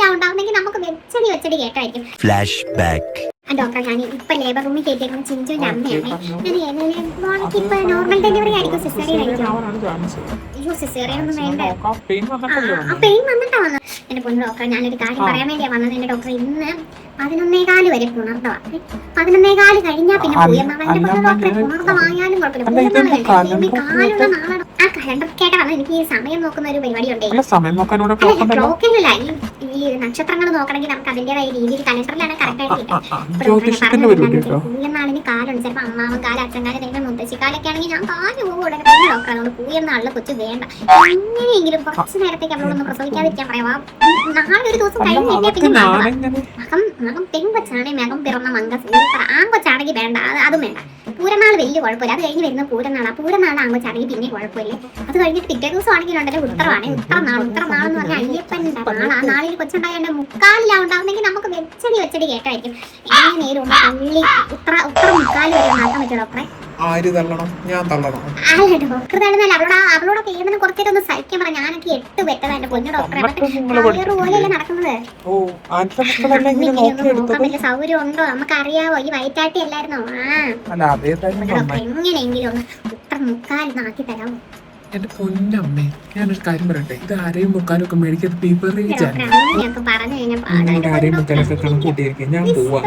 മുക്കാലിലാവുണ്ടാവുന്നെങ്കിൽ നമുക്ക് വെച്ചടി വെച്ചടി കേട്ടായിരിക്കും. Flash back. ഡോക്ടറെ, ഞാൻ ഇപ്പൊ ലേബർ റൂമിൽ കയറ്റിയേക്കുന്ന ചിഞ്ചുവിന്റെ അമ്മയാണ്. മോൾക്ക് ഇപ്പൊ നോർമൽ ഡെലിവറി ആയിരിക്കും, സിസേറിയൻ ആയിരിക്കും? അയ്യോ, സിസേറിയൻ ഒന്നും വേണ്ട. പെയിൻ വന്നിട്ടാ വന്നത്. എന്റെ പൊന്നു ഡോക്ടറെ, ഞാനൊരു കാര്യം പറയാൻ വേണ്ടിയാ വന്നത്. എന്റെ ഡോക്ടറെ, ഇന്ന് 11:15 വരെ പുണർത്തവാ. 11:15 കഴിഞ്ഞാ പിന്നെ ഡോക്ടറെ പുണർത്തമായാലും കുഴപ്പമില്ല. കാലുള്ള നാളെ ആ കലണ്ടർ കേട്ടാ വന്നത്. എനിക്ക് ഈ സമയം നോക്കുന്ന ഒരു പരിപാടി ഉണ്ടേ. ക്ലോക്കിലല്ല, ഈ നക്ഷത്രങ്ങൾ നോക്കണമെങ്കിൽ നമുക്ക് അതിന്റേതായ രീതിയിൽ കലണ്ടറിലാണ് കറക്റ്റ് ആയിട്ട് കിട്ടും. പൂയനാളിന് കാലുണ്ട്. ചിലപ്പോ അമ്മാവൻ കാല്, അച്ഛൻകാല്, ദൈവം മുത്തശ്ശിക്കാലൊക്കെ ആണെങ്കിൽ ഞാൻ കാല് പോകും ഉടനെ തന്നെ ഡോക്ടർ. അതുകൊണ്ട് പൂയെന്നാളിലെ കൊച്ചു വേണ്ട. എങ്ങനെയെങ്കിലും കുറച്ച് നേരത്തേക്ക് അവളോടൊന്ന് പ്രസവിക്കാതിരിക്കാൻ പറയാം. നാളെ ഒരു ദിവസം കഴിഞ്ഞിട്ടേ പിന്നെ മകം പെൺകൊച്ചാണെ മകം പിറന്ന മങ്ക സൂപ്പർ. ആൺകൊച്ചാണെങ്കിൽ വേണ്ട, അതും വേണ്ട. പൂരനാൾ വലിയ കുഴപ്പമില്ല. അത് കഴിഞ്ഞ് വരുന്ന പൂരനാളാ. പൂരനാൾ ആൺകൊച്ചാണെങ്കിൽ പിന്നെ കുഴപ്പമില്ലേ. അത് കഴിഞ്ഞിട്ട് പിറ്റേ ദിവസം ആണെങ്കിൽ ഉണ്ടല്ലോ ഉത്തരവാണ്. ഉത്തരനാൾ എന്ന് പറഞ്ഞാൽ അയ്യപ്പൻ്റെ നാൾ. ആ നാളിൽ കൊച്ചുണ്ടായ മുക്കാലിലാവുണ്ടാവുന്നെങ്കിൽ നമുക്ക് വെച്ചടി വെച്ചടി കേട്ടായിരിക്കും. എങ്ങനെ നേരം പള്ളി ഉത്തര മുക്കാല് വരെ മാറ്റാൻ പറ്റും ഡോക്ടറെ? അല്ല ഡോക്ടർ തരുന്നല്ല, അവളോടൊക്കെ ഏതെങ്കിലും കുറച്ചേരം ഒന്ന് സഹിക്കാൻ പറ. ഞാനൊക്കെ 8 പെട്ടതാ എന്റെ പൊന്നു ഡോക്ടറെ. പോലെയല്ലേ നടക്കുന്നത്. നോക്കാൻ വലിയ സൗകര്യം ഉണ്ടോ? നമുക്കറിയാവോ, ഈ വയറ്റാട്ടി അല്ലായിരുന്നോ? എങ്ങനെയെങ്കിലും ഒന്ന് ഉത്തര മുക്കാലിനാക്കി തരാമോ? എന്റെ പൊന്നമ്മേ, ഞാനൊരു കാര്യം പറയട്ടെ. ഇത് അരയും മുക്കാലും ഒക്കെ മേടിക്കാത്ത പേപ്പർ പറഞ്ഞു കഴിഞ്ഞാൽ ആരെയും മുക്കാലൊക്കെ കണക്കൂട്ടിയിരിക്കും. ഞാൻ പോവാ.